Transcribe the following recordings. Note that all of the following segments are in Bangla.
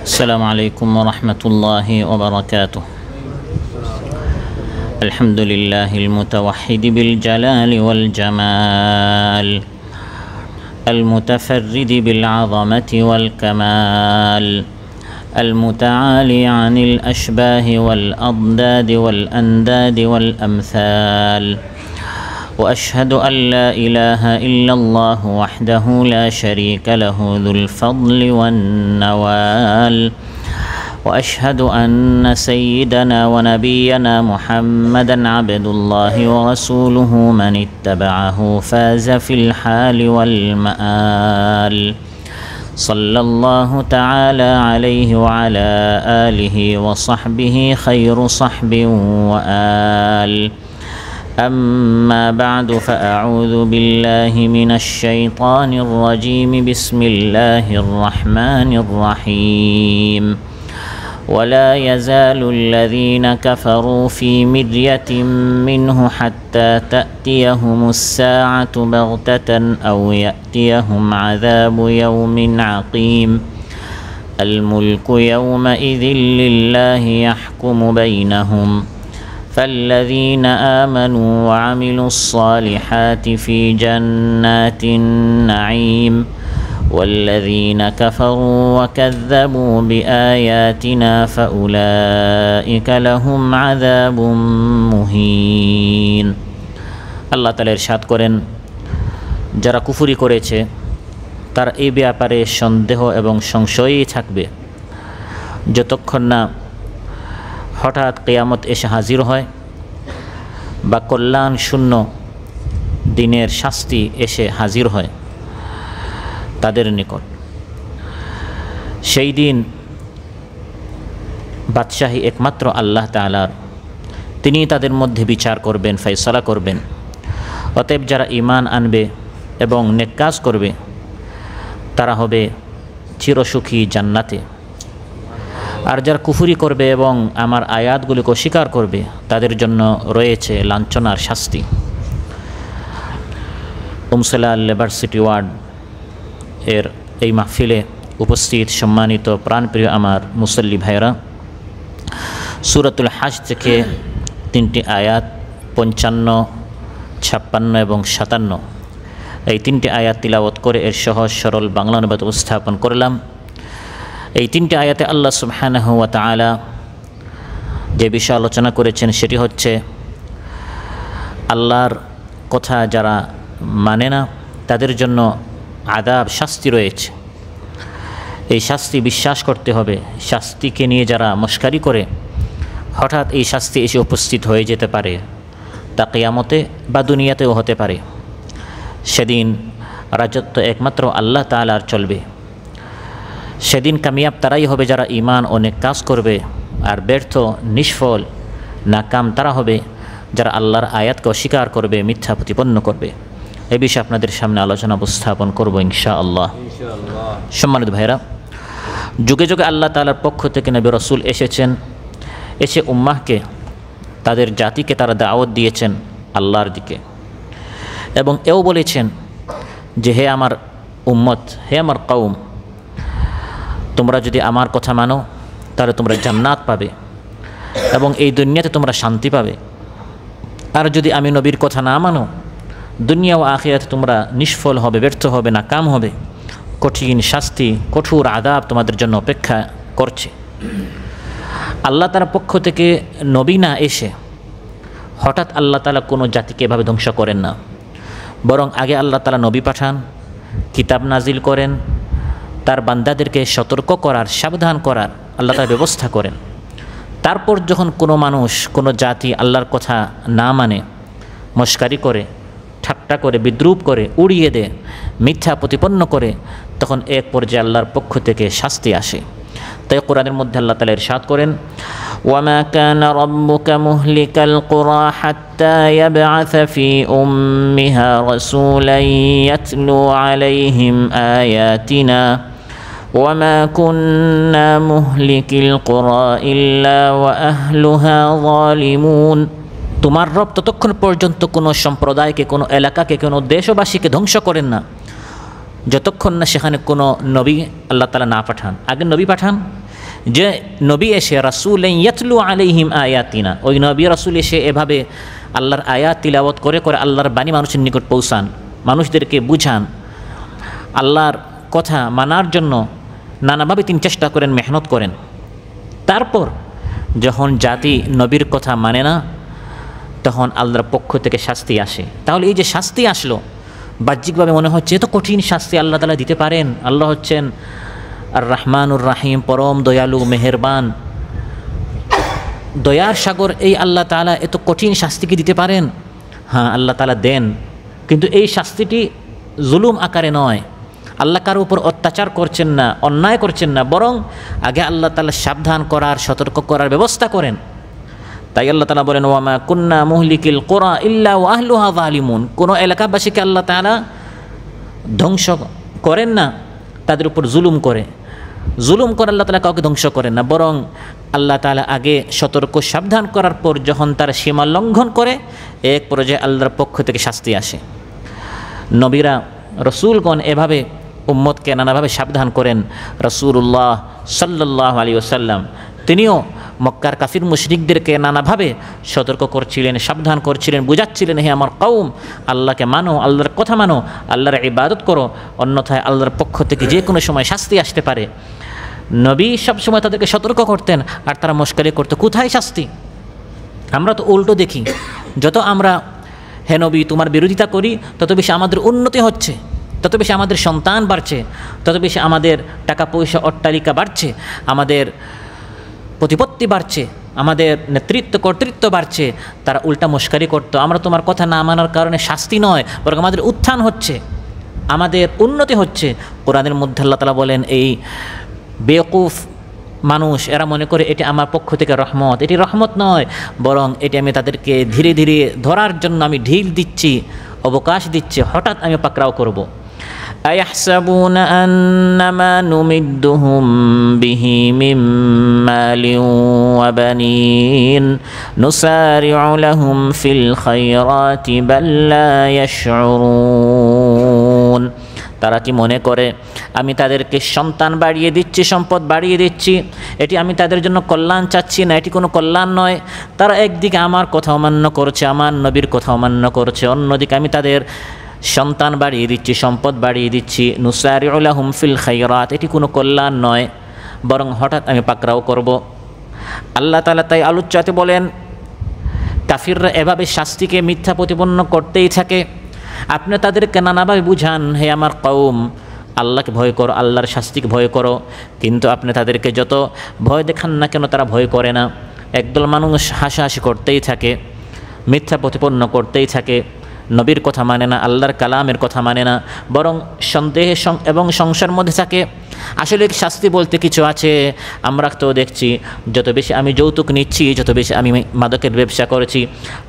السلام عليكم ورحمة الله وبركاته. الحمد لله المتوحد بالجلال والجمال، المتفرد بالعظمة والكمال، المتعالي عن الأشباه والأضداد والأنداد والأمثال، وأشهد أن لا إله إلا الله وحده لا شريك له ذو الفضل والنوال، وأشهد أن سيدنا ونبينا محمدًا عبد الله ورسوله من اتبعه فاز في الحال والمآل، صلى الله تعالى عليه وعلى آله وصحبه خير صحب وآل. أما بعد فأعوذ بالله من الشيطان الرجيم. بسم الله الرحمن الرحيم. ولا يزال الذين كفروا في مرية منه حتى تأتيهم الساعة بغتة أو يأتيهم عذاب يوم عقيم. الملك يومئذ لله يحكم بينهم، فالذين آمنوا وعملوا الصالحات في جنات النعيم، والذين كفروا وكذبوا بآياتنا فأولئك لهم عذاب মুহিন। আল্লাহ তাআলা ইরশাদ করেন, যারা কুফরি করেছে তার এই ব্যাপারে সন্দেহ এবং সংশয়ই থাকবে যতক্ষণ না হঠাৎ কিয়ামত এসে হাজির হয় বা কল্যাণ শূন্য দিনের শাস্তি এসে হাজির হয় তাদের নিকট। সেই দিন বাদশাহী একমাত্র আল্লাহ তাআলার, তিনি তাদের মধ্যে বিচার করবেন, ফয়সালা করবেন। অতএব যারা ঈমান আনবে এবং নেক কাজ করবে তারা হবে চিরসুখী জান্নাতে, আর যারা কুফরি করবে এবং আমার আয়াতগুলিকে অস্বীকার করবে তাদের জন্য রয়েছে লাঞ্ছনার শাস্তি। উমসালাল ইউনিভার্সিটি ওয়ার্ড এর এই মাহফিলে উপস্থিত সম্মানিত প্রাণপ্রিয় আমার মুসল্লি ভাইরা, সূরাতুল হাজ থেকে 3টি আয়াত 55, 56 এবং 57 এই 3টি আয়াত তিলাওয়াত করে এর সহজ সরল বাংলা অনুবাদ উপস্থাপন করলাম। এই 3টি আয়াতে আল্লাহ সুবহানাহু ওয়া তাআলা যে বিষয় আলোচনা করেছেন সেটি হচ্ছে আল্লাহর কথা যারা মানে না তাদের জন্য আযাব, শাস্তি রয়েছে। এই শাস্তি বিশ্বাস করতে হবে। শাস্তিকে নিয়ে যারা মশকারি করে হঠাৎ এই শাস্তি এসে উপস্থিত হয়ে যেতে পারে, তা কিয়ামতে বা দুনিয়াতেও হতে পারে। সেদিন রাজত্ব একমাত্র আল্লাহ তাআলার চলবে। সেদিন কামিয়াব তারাই হবে যারা ঈমান ও নেক কাজ করবে, আর ব্যর্থ, নিষ্ফল, নাকাম তারা হবে যারা আল্লাহর আয়াতকে অস্বীকার করবে, মিথ্যা প্রতিপন্ন করবে। এই বিষয়ে আপনাদের সামনে আলোচনা উপস্থাপন করব ইনশাআল্লাহ। সম্মানিত ভাইরা, যুগে যুগে আল্লাহ তাআলার পক্ষ থেকে নবী রাসূল এসেছেন, এসে উম্মাহকে, তাদের জাতিকে তারা দাওয়াত দিয়েছেন আল্লাহর দিকে, এবং এও বলেছেন যে হে আমার উম্মত, হে আমার কওম, তোমরা যদি আমার কথা মানো তাহলে তোমরা জান্নাত পাবে এবং এই দুনিয়াতে তোমরা শান্তি পাবে। আর যদি আমি নবীর কথা না মানো, দুনিয়া ও আখিরাতে তোমরা নিষ্ফল হবে, ব্যর্থ হবে, নাকাম হবে। কঠিন শাস্তি, কঠোর আযাব তোমাদের জন্য অপেক্ষা করছে। আল্লাহ তাআলার পক্ষ থেকে নবী না এসে হঠাৎ আল্লাহ তাআলা কোনো জাতিকে এভাবে ধ্বংস করেন না, বরং আগে আল্লাহ তাআলা নবী পাঠান, কিতাব নাজিল করেন, তার বান্দাদেরকে সতর্ক করার, সাবধান করার আল্লাহ তাআলা ব্যবস্থা করেন। তারপর যখন কোনো মানুষ, কোনো জাতি আল্লাহর কথা না মানে, মশকারি করে, ঠাট্টা করে, বিদ্রূপ করে, উড়িয়ে দেয়, মিথ্যা প্রতিপন্ন করে, তখন এক পর্যায়ে আল্লাহর পক্ষ থেকে শাস্তি আসে। তাই কোরআনের মধ্যে আল্লাহ তাআলা ইরশাদ করেন, ওয়ামা কানা রাব্বুকা মুহলিকাল কুরা হাত্তা ইয়াবআসা ফি উম্মিহা রাসূলান ইয়াতলু আলাইহিম আয়াতিনা ওয়ামা কুন্না মুহলিকিল কুরা ইল্লা ওয়া আহলুহা যালিমুন। তোমার রব ততক্ষণ পর্যন্ত কোনো সম্প্রদায়কে, কোনো এলাকাকে, কোনো দেশবাসীকে ধ্বংস করেন না যতক্ষণ না সেখানে কোনো নবী আল্লাহ তাআলা না পাঠান। আগে নবী পাঠান, যে নবী এসে রাসূল ইয়াতলু আলাইহিম আয়াতিনা, ওই নবী রাসূল এসে এভাবে আল্লাহর আয়াত তিলাওয়াত করে করে আল্লাহর বাণী মানুষের নিকট পৌঁছান, মানুষদেরকে বুঝান, আল্লাহর কথা মানার জন্য নানাভাবে তিনি চেষ্টা করেন, মেহনত করেন। তারপর যখন জাতি নবীর কথা মানে না, তখন আল্লাহর পক্ষ থেকে শাস্তি আসে। তাহলে এই যে শাস্তি আসলো, বাহ্যিকভাবে মনে হচ্ছে এত কঠিন শাস্তি আল্লাহ তাআলা দিতে পারেন। আল্লাহ হচ্ছেন আর রহমানুর রাহিম, পরম দয়ালু মেহেরবান, দয়ার সাগর। এই আল্লাহ তাআলা এত কঠিন শাস্তি কি দিতে পারেন? হ্যাঁ, আল্লাহ তাআলা দেন, কিন্তু এই শাস্তিটি জুলুম আকারে নয়। আল্লাহ কারো উপর অত্যাচার করছেন না, অন্যায় করছেন না, বরং আগে আল্লাহ তাআলা সাবধান করার, সতর্ক করার ব্যবস্থা করেন। তাই আল্লাহ তাআলা বলেন, ওয়ামা কুন্না মুহলিকিল কুরা ইল্লা ওয়া আহলুহা যালিমুন। কোনো এলাকাবাসীকে আল্লাহ তাআলা ধ্বংস করেন না তাদের উপর জুলুম করে। জুলুম করে আল্লাহ তাআলা কাউকে ধ্বংস করেন না, বরং আল্লাহ তাআলা আগে সতর্ক সাবধান করার পর যখন তারা সীমা লঙ্ঘন করে, এক পর্যায়ে আল্লাহর পক্ষ থেকে শাস্তি আসে। নবীরা রসুলগণ এভাবে উম্মতকে নানাভাবে সাবধান করেন। রাসূলুল্লাহ সাল্লাল্লাহু আলাইহি ওয়াসাল্লাম তিনিও মক্কার কাফির মুশরিকদেরকে নানাভাবে সতর্ক করছিলেন, সাবধান করছিলেন, বুঝাচ্ছিলেন, হে আমার কওম, আল্লাহকে মানো, আল্লাহর কথা মানো, আল্লাহর ইবাদত করো, অন্যথায় আল্লাহর পক্ষ থেকে যে কোনো সময় শাস্তি আসতে পারে। নবী সবসময় তাদেরকে সতর্ক করতেন, আর তারা মশকারি করতো, কোথায় শাস্তি? আমরা তো উল্টো দেখি, যত আমরা হে নবী তোমার বিরোধিতা করি, তত বেশি আমাদের উন্নতি হচ্ছে, তত বেশি আমাদের সন্তান বাড়ছে, তত বেশি আমাদের টাকা পয়সা অট্টালিকা বাড়ছে, আমাদের প্রতিপত্তি বাড়ছে, আমাদের নেতৃত্ব কর্তৃত্ব বাড়ছে। তারা উল্টা মশকারি করতো, আমরা তোমার কথা না মানার কারণে শাস্তি নয়, বরং আমাদের উত্থান হচ্ছে, আমাদের উন্নতি হচ্ছে। কোরআনের মধ্যে আল্লাহ তাআলা বলেন, এই বেওকুফ মানুষ এরা মনে করে এটি আমার পক্ষ থেকে রহমত। এটি রহমত নয়, বরং এটি আমি তাদেরকে ধীরে ধীরে ধরার জন্য আমি ঢিল দিচ্ছি, অবকাশ দিচ্ছি, হঠাৎ আমি পাকড়াও করব। আয়াহসাবুনা আন্নামা নুমিদ্দুহুম বিহি মিন মালিন ওয়া বানিন নুসারি'ু লাহুম ফিল খায়রাতি বাল লা ইয়াশউরুন। তারা কি মনে করে আমি তাদেরকে সন্তান বাড়িয়ে দিচ্ছি, সম্পদ বাড়িয়ে দিচ্ছি, এটি আমি তাদের জন্য কল্যাণ চাচ্ছি না, এটি কোনো কল্যাণ নয়। তারা একদিকে আমার কথা অমান্য করছে, আমার নবীর কথা অমান্য করছে, অন্যদিকে আমি তাদের সন্তান বাড়িয়ে দিচ্ছি, সম্পদ বাড়িয়ে দিচ্ছি। নুসারি'ু লাহুম ফিল খায়রাত, এটি কোনো কল্যাণ নয়, বরং হঠাৎ আমি পাকড়াও করব। আল্লাহ তাআলা তাই আলোচ্যতে বলেন, কাফিররা এভাবে শাস্তিকে মিথ্যা প্রতিপন্ন করতেই থাকে। আপনি তাদেরকে নানাভাবে বুঝান, হে আমার কওম, আল্লাহকে ভয় করো, আল্লাহর শাস্তিকে ভয় করো, কিন্তু আপনি তাদেরকে যত ভয় দেখান না কেন তারা ভয় করে না। একদল মানুষ হাসাহাসি করতেই থাকে, মিথ্যা প্রতিপন্ন করতেই থাকে, নবীর কথা মানে না, আল্লাহর কালামের কথা মানে না, বরং সন্দেহ এবং সংশয়ের মধ্যে থাকে। আসলে শাস্তি বলতে কিছু আছে। আমরা তো দেখছি, যত বেশি আমি যৌতুক নিচ্ছি, যত বেশি আমি মাদকের ব্যবসা করেছি,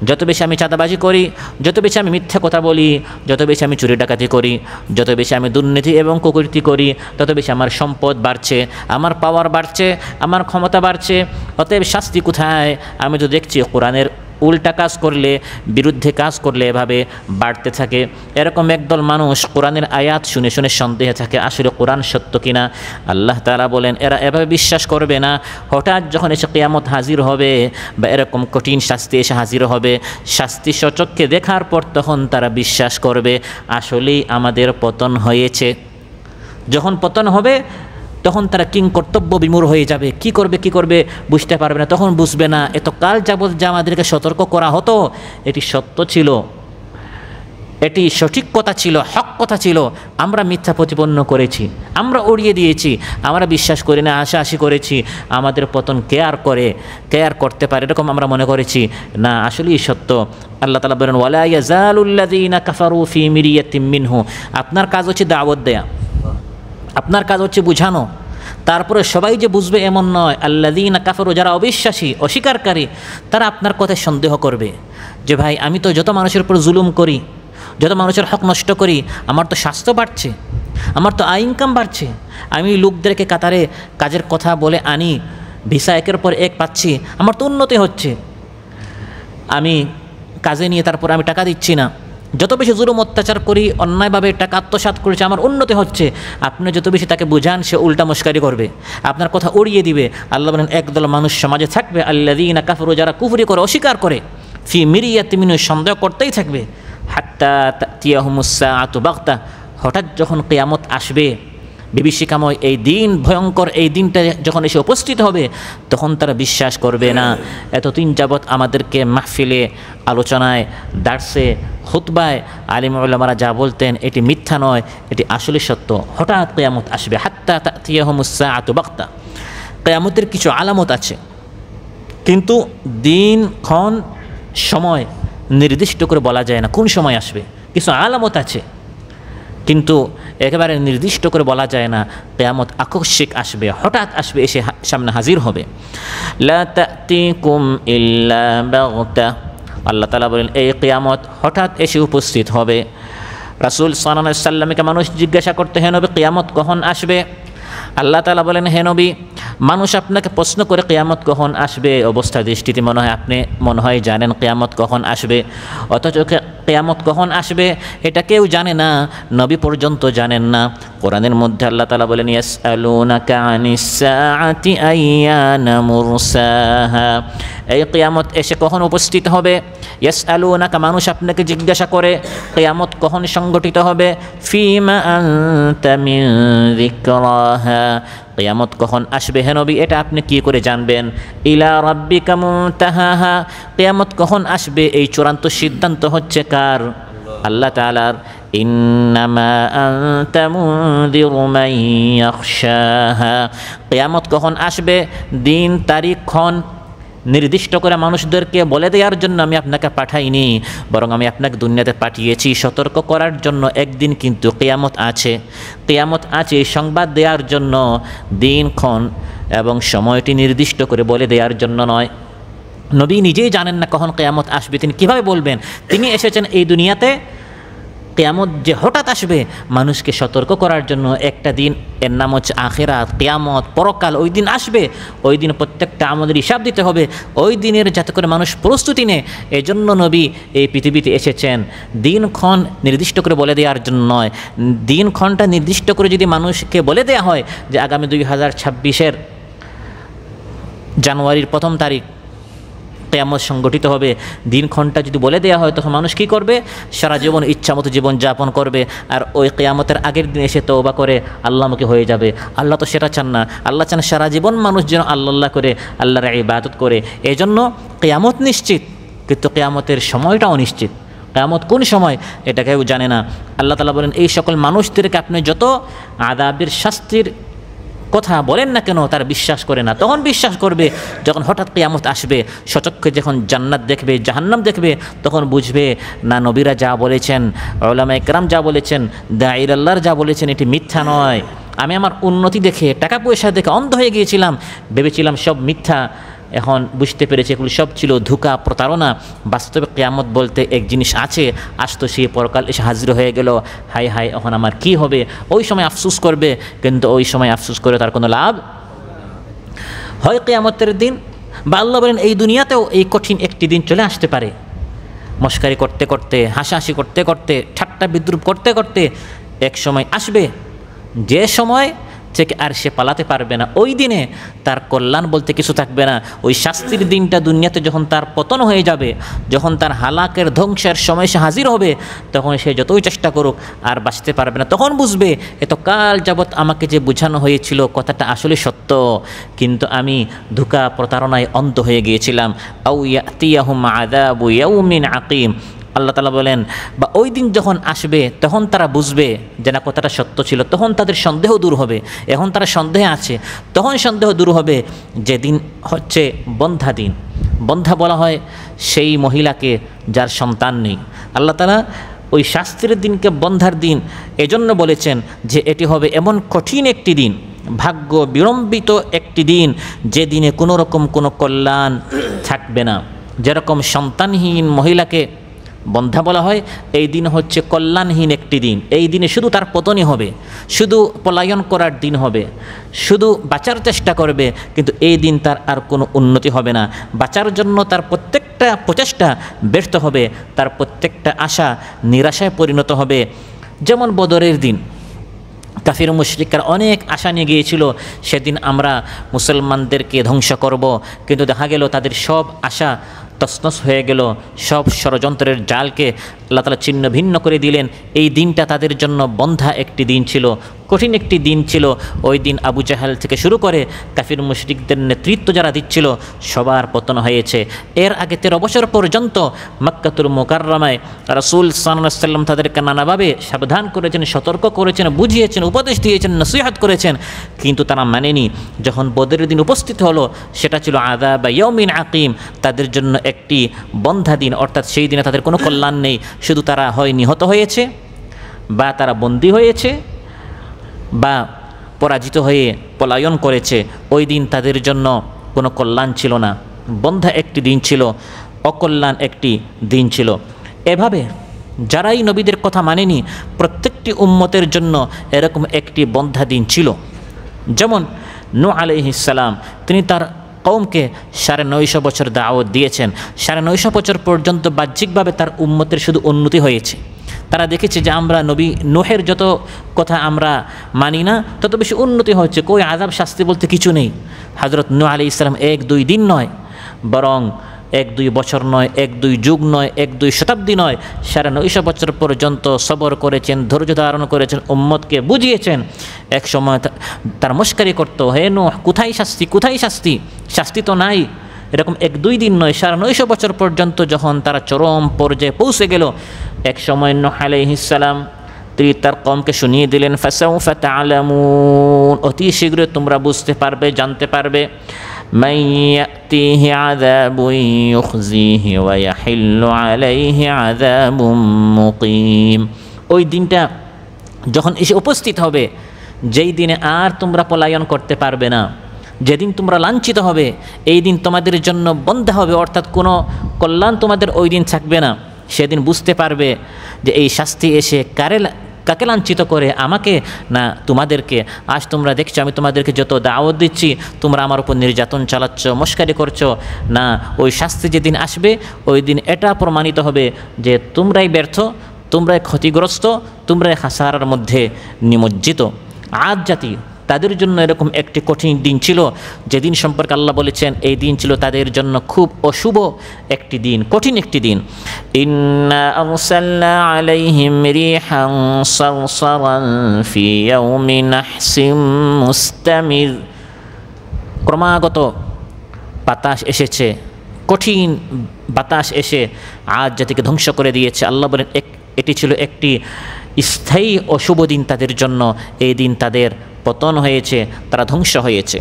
যত বেশি আমি চাঁদাবাজি করি, যত বেশি আমি মিথ্যা কথা বলি, যত বেশি আমি চুরি ডাকাতি করি, যত বেশি আমি দুর্নীতি এবং কুকীর্তি করি, তত বেশি আমার সম্পদ বাড়ছে, আমার পাওয়ার বাড়ছে, আমার ক্ষমতা বাড়ছে। অতএব শাস্তি কোথায়? আমি তো দেখছি কোরআনের উল্টা কাজ করলে, বিরুদ্ধে কাজ করলে এভাবে বাড়তে থাকে। এরকম একদল মানুষ কোরআনের আয়াত শুনে শুনে সন্দেহে থাকে আসলে কোরআন সত্য কিনা। আল্লাহ তাআলা বলেন, এরা এভাবে বিশ্বাস করবে না। হঠাৎ যখন এসে কিয়ামত হাজির হবে বা এরকম কঠিন শাস্তি এসে হাজির হবে, শাস্তি সচক্ষে দেখার পর তখন তারা বিশ্বাস করবে আসলেই আমাদের পতন হয়েছে। যখন পতন হবে তখন তারা কিং কর্তব্য বিমূঢ় হয়ে যাবে, কি করবে বুঝতে পারবে না। তখন বুঝবে না এত কাল যাবৎ যা আমাদেরকে সতর্ক করা হতো এটি সত্য ছিল, এটি সঠিক কথা ছিল, হক কথা ছিল। আমরা মিথ্যা প্রতিপন্ন করেছি, আমরা উড়িয়ে দিয়েছি, আমরা বিশ্বাস করি না, আশাআশি করেছি আমাদের পতন কে আর করতে পারে, এরকম আমরা মনে করেছি। না, আসলেই সত্য। আল্লাহ তাআলা বলেন, ওয়ালা ইয়াজালুল্লাযীনা কাফারু ফী মিরিয়াতিম মিনহু। আপনার কাজ হচ্ছে দাওয়াত দেয়া, আপনার কাজ হচ্ছে বুঝানো। তারপরে সবাই যে বুঝবে এমন নয়। আল্লাযীনা কাফারু, যারা অবিশ্বাসী, অস্বীকারী, তারা আপনার কথায় সন্দেহ করবে যে ভাই আমি তো যত মানুষের উপর জুলুম করি, যত মানুষের হক নষ্ট করি, আমার তো স্বাস্থ্য বাড়ছে, আমার তো আয় ইনকাম বাড়ছে, আমি লোকদেরকে কাতারে কাজের কথা বলে আনি, ভিসা একের পর এক পাচ্ছি, আমার তো উন্নতি হচ্ছে, আমি কাজে নিয়ে তারপর আমি টাকা দিচ্ছি না, যত বেশি জুলুম অত্যাচার করি, অন্যায়ভাবে টাকা আত্মসাৎ করেছে, আমার উন্নতি হচ্ছে, আপনি যত বেশি তাকে বুঝান সে উল্টা মুশকারি করবে, আপনার কথা উড়িয়ে দিবে। আল্লাহ বলেন একদল মানুষ সমাজে থাকবে, আল্লাযীনা কাফারু, যারা কুফরি করে, অস্বীকার করে, ফি মিরিয়াতিন মিনহু, সন্দেহ করতেই থাকবে, হাত্তা তাতিয়াহুমুস সাআতু বাগতা, হঠাৎ যখন কিয়ামত আসবে, বিভীষিকাময় এই দিন, ভয়ঙ্কর এই দিনটা যখন এসে উপস্থিত হবে, তখন তারা বিশ্বাস করবে না। এতদিন যাবৎ আমাদেরকে মাহফিলে, আলোচনায়, দার্সে, খুতবায় আলিম উলামারা যা বলতেন এটি মিথ্যা নয়, এটি আসলে সত্য। হঠাৎ কিয়ামত আসবে, হাত্তা তাতিয়াহুমুস সাআতু বাগতা। কিয়ামতের কিছু আলামত আছে, কিন্তু দিন, ক্ষণ, সময় নির্দিষ্ট করে বলা যায় না কোন সময় আসবে। কিছু আলামত আছে, কিন্তু একেবারে নির্দিষ্ট করে বলা যায় না। কিয়ামত আকস্মিক আসবে, হঠাৎ আসবে, এসে সামনে হাজির হবে। লা তা'তিকুম ইল্লা বাগতা, আল্লাহ তাআলা বলেন এই কিয়ামত হঠাৎ এসে উপস্থিত হবে। রাসূল সাল্লাল্লাহু আলাইহি ওয়াসাল্লামকে মানুষ জিজ্ঞাসা করতে, হে নবী কিয়ামত কখন আসবে? আল্লাহ তাআলা বলেন, হে নবী, মানুষ আপনাকে প্রশ্ন করে কিয়ামত কখন আসবে, অবস্থা দৃষ্টিতে আপনি মনে হয় জানেন কিয়ামত কখন আসবে, অথচ কিয়ামত কখন আসবে এটা কেউ জানে না, নবী পর্যন্ত জানেন না। কোরআনের মধ্যে আল্লাহ তাআলা বলেন, ইয়াসআলুনাকা আনিস সাআতি আইয়ানা মুরসাহা, এই কিয়ামত এসে কখন উপস্থিত হবে। ইয়াসআলুনাকা, মানুষ আপনাকে জিজ্ঞাসা করে কিয়ামত কখন সংগঠিত হবে। ফিমা আনতা মিন যিকরাহা, কিয়ামত কখন আসবে হে নবী এটা আপনি কি করে জানবেন। ইলা রাব্বিকা মুনতাহাহা, কিয়ামত কখন আসবে এই চূড়ান্ত সিদ্ধান্ত হচ্ছে কার? আল্লাহ তাআলার। ইন্নামা আনতা মুনযিরু মান ইয়াখশাহা, কিয়ামত কখন আসবে দিন, তারিখ, ক্ষণ নির্দিষ্ট করে মানুষদেরকে বলে দেওয়ার জন্য আমি আপনাকে পাঠাইনি, বরং আমি আপনাকে দুনিয়াতে পাঠিয়েছি সতর্ক করার জন্য। একদিন কিন্তু কিয়ামত আছে, কিয়ামত আছে সংবাদ দেওয়ার জন্য, দিন, ক্ষণ এবং সময়টি নির্দিষ্ট করে বলে দেওয়ার জন্য নয়। নবী নিজেই জানেন না কখন কিয়ামত আসবে, তিনি কিভাবে বলবেন? তিনি এসেছেন এই দুনিয়াতে কিয়ামত যে হঠাৎ আসবে মানুষকে সতর্ক করার জন্য। একটা দিন, এর নাম হচ্ছে আখিরাত, কিয়ামত, পরকাল। ওই দিন আসবে, ওই দিন প্রত্যেকটা আমাদের হিসাব দিতে হবে, ওই দিনের যাতে করে মানুষ প্রস্তুতি নেয়। এজন্য নবী এই পৃথিবীতে এসেছেন, দিনক্ষণ নির্দিষ্ট করে বলে দেওয়ার জন্য নয়। দিনক্ষণটা নির্দিষ্ট করে যদি মানুষকে বলে দেওয়া হয় যে আগামী 2026-এর জানুয়ারির 1 তারিখ কিয়ামত সংগঠিত হবে, দিনক্ষণটা যদি বলে দেওয়া হয়, তখন মানুষ কী করবে? সারা জীবন ইচ্ছামতো জীবন যাপন করবে, আর ওই কিয়ামতের আগের দিন এসে তওবা করে আল্লাহমুখী হয়ে যাবে। আল্লাহ তো সেটা চান না, আল্লাহ চান সারা জীবন মানুষ যেন আল্লাহ করে, আল্লাহর ইবাদত করে। এজন্য কিয়ামত নিশ্চিত, কিন্তু কিয়ামতের সময়টা অনিশ্চিত। কিয়ামত কোন সময় এটা কেউ জানে না। আল্লাহ তাআলা বলেন, এই সকল মানুষদেরকে আপনি যত আযাবের শাস্তির কথা বলেন না কেন, তারা বিশ্বাস করে না। তখন বিশ্বাস করবে যখন হঠাৎ কিয়ামত আসবে, সচক্ষে যখন জান্নাত দেখবে, জাহান্নাম দেখবে, তখন বুঝবে না নবীরা যা বলেছেন, উলামায়ে কেরাম যা বলেছেন, দাঈর আল্লাহর যা বলেছেন এটি মিথ্যা নয়। আমি আমার উন্নতি দেখে, টাকা পয়সা দেখে অন্ধ হয়ে গিয়েছিলাম, ভেবেছিলাম সব মিথ্যা। এখন বুঝতে পেরেছি এগুলো সব ছিল ধোঁকা, প্রতারণা। বাস্তবে কিয়ামত বলতে এক জিনিস আছে, আসতো সে পরকাল এসে হাজির হয়ে গেল। হাই হাই, এখন আমার কি হবে? ওই সময় আফসোস করবে, কিন্তু ওই সময় আফসোস করে তার কোনো লাভ হয় কিয়ামতের দিন। বা আল্লাহ বলেন এই দুনিয়াতেও এই কঠিন একটি দিন চলে আসতে পারে। মস্কারি করতে করতে, হাসাহাসি করতে করতে, ঠাট্টা বিদ্রুপ করতে করতে এক সময় আসবে যে সময় থেকে আর সে পালাতে পারবে না। ওই দিনে তার কল্যাণ বলতে কিছু থাকবে না। ওই শাস্তির দিনটা দুনিয়াতে যখন তার পতন হয়ে যাবে, যখন তার হালাকের ধ্বংসের সময় সে হাজির হবে, তখন সে যতই চেষ্টা করুক আর বাঁচতে পারবে না। তখন বুঝবে এত কাল যাবৎ আমাকে যে বোঝানো হয়েছিল কথাটা আসলে সত্য, কিন্তু আমি ধোঁকা প্রতারণায় অন্ধ হয়ে গিয়েছিলাম। আও ইয়াতিয়াহুম আযাবু ইয়াউমিন আকিম, আল্লাহ তাআলা বলেন, বা ওই দিন যখন আসবে তখন তারা বুঝবে যে না কথাটা সত্য ছিল। তখন তাদের সন্দেহ দূর হবে। এখন তারা সন্দেহে আছে, তখন সন্দেহ দূর হবে। যেদিন হচ্ছে বন্ধা দিন। বন্ধা বলা হয় সেই মহিলাকে যার সন্তান নেই। আল্লাহ তাআলা ওই শাস্তির দিনকে বন্ধার দিন এজন্য বলেছেন যে এটি হবে এমন কঠিন একটি দিন, ভাগ্য বিড়ম্বিত একটি দিন, যে দিনে কোনো রকম কোনো কল্যাণ থাকবে না। যেরকম সন্তানহীন মহিলাকে বন্ধা বলা হয়, এই দিন হচ্ছে কল্যাণহীন একটি দিন। এই দিনে শুধু তার পতনই হবে, শুধু পলায়ন করার দিন হবে, শুধু বাঁচার চেষ্টা করবে, কিন্তু এই দিন তার আর কোনো উন্নতি হবে না। বাঁচার জন্য তার প্রত্যেকটা প্রত্যেকটা প্রচেষ্টা ব্যর্থ হবে, তার প্রত্যেকটা আশা নিরাশায় পরিণত হবে। যেমন বদরের দিন কাফির মুশরিকরা অনেক আশা নিয়ে গিয়েছিল, সেদিন আমরা মুসলমানদেরকে ধ্বংস করব, কিন্তু দেখা গেল তাদের সব আশা তছনছ হয়ে গেল, সব ষড়যন্ত্রের জালকে আল্লাহ তাআলা ছিন্ন ভিন্ন করে দিলেন। এই দিনটা তাদের জন্য বন্ধা একটি দিন ছিল, কঠিন একটি দিন ছিল। ওই দিন আবু জাহেল থেকে শুরু করে কাফির মুশরিকদের নেতৃত্ব যারা দিচ্ছিল সবার পতন হয়েছে। এর আগে 13 বছর পর্যন্ত মক্কাতুল মুকাররমায় রাসূল সাল্লাল্লাহু আলাইহি ওয়াসাল্লাম তাদেরকে নানাভাবে সাবধান করেছেন, সতর্ক করেছেন, বুঝিয়েছেন, উপদেশ দিয়েছেন, নসিহত করেছেন, কিন্তু তারা মানেনি। যখন বদরের দিন উপস্থিত হলো, সেটা ছিল আযাব ইয়াউমিন আকিম, তাদের জন্য একটি বন্ধা দিন, অর্থাৎ সেই দিনে তাদের কোনো কল্যাণ নেই। শুধু তারা হয় নিহত হয়েছে, বা তারা বন্দী হয়েছে, বা পরাজিত হয়ে পলায়ন করেছে। ওই দিন তাদের জন্য কোনো কল্যাণ ছিল না, বন্ধা একটি দিন ছিল, অকল্যাণ একটি দিন ছিল। এভাবে যারাই নবীদের কথা মানেনি, প্রত্যেকটি উম্মতের জন্য এরকম একটি বন্ধা দিন ছিল। যেমন নূহ আলাইহিস সালাম, তিনি তার কওমকে 950 বছর দাওয়াত দিয়েছেন। 950 বছর পর্যন্ত বাহ্যিকভাবে তার উম্মতের শুধু উন্নতি হয়েছে। তারা দেখেছে যে আমরা নবী নূহের যত কথা আমরা মানি না, তত বেশি উন্নতি হচ্ছে, কই আযাব শাস্তি বলতে কিছু নেই। হযরত নূহ আলাইহিস সালাম 1-2 দিন নয়, বরং 1-2 বছর নয়, 1-2 যুগ নয়, 1-2 শতাব্দী নয়, 950 বছর পর্যন্ত সবর করেছেন, ধৈর্য ধারণ করেছেন, উম্মতকে বুঝিয়েছেন। এক সময় তার মস্কারি করতো, হে নূহ, কোথায় শাস্তি, কোথায় শাস্তি, শাস্তি তো নাই। এরকম 1-2 দিন নয়, 950 বছর পর্যন্ত যখন তারা চরম পর্যায়ে পৌঁছে গেল, এক সময় নূহ আলাইহিস সালাম তিনি তার কওমকে শুনিয়ে দিলেন, ফাসাউফা তা'লামুন, অতি শীঘ্রই তোমরা বুঝতে পারবে, জানতে পারবে, মান ইয়াতিহি আযাবুন ইউখজিহি ওয়া ইয়াহিল্লু আলাইহি আযাবুন মুকিম। ওই দিনটা যখন এসে উপস্থিত হবে, যেই দিনে আর তোমরা পলায়ন করতে পারবে না, যেদিন তোমরা লাঞ্ছিত হবে, এই দিন তোমাদের জন্য বন্ধ হবে, অর্থাৎ কোনো কল্যাণ তোমাদের ওই দিন থাকবে না। সেদিন বুঝতে পারবে যে এই শাস্তি এসে কাকে লাঞ্ছিত করে, আমাকে না তোমাদেরকে। আজ তোমরা দেখছো আমি তোমাদেরকে যত দাওয়াত দিচ্ছি, তোমরা আমার উপর নির্যাতন চালাচ্ছ, মস্কারি করছো না। ওই শাস্তি যেদিন আসবে, ওই দিন এটা প্রমাণিত হবে যে তোমরাই ব্যর্থ, তোমরাই ক্ষতিগ্রস্ত, তোমরাই হাসারার মধ্যে নিমজ্জিত। আদ জাতি, তাদের জন্য এরকম একটি কঠিন দিন ছিল, যেদিন সম্পর্কে আল্লাহ বলেছেন এই দিন ছিল তাদের জন্য খুব অশুভ একটি দিন, কঠিন একটি দিন। ইন্না আরসালনা আলাইহিম রিহান সারসারান ফি ইয়াউমিন নাহসিম মুস্তামির। ক্রমাগত বাতাস এসেছে, কঠিন বাতাস এসে আদ জাতিকে ধ্বংস করে দিয়েছে। আল্লাহ বলেন এটি ছিল একটি স্থায়ী অশুভ দিন তাদের জন্য। এই দিন তাদের পতন হয়েছে, তারা ধ্বংস হয়েছে।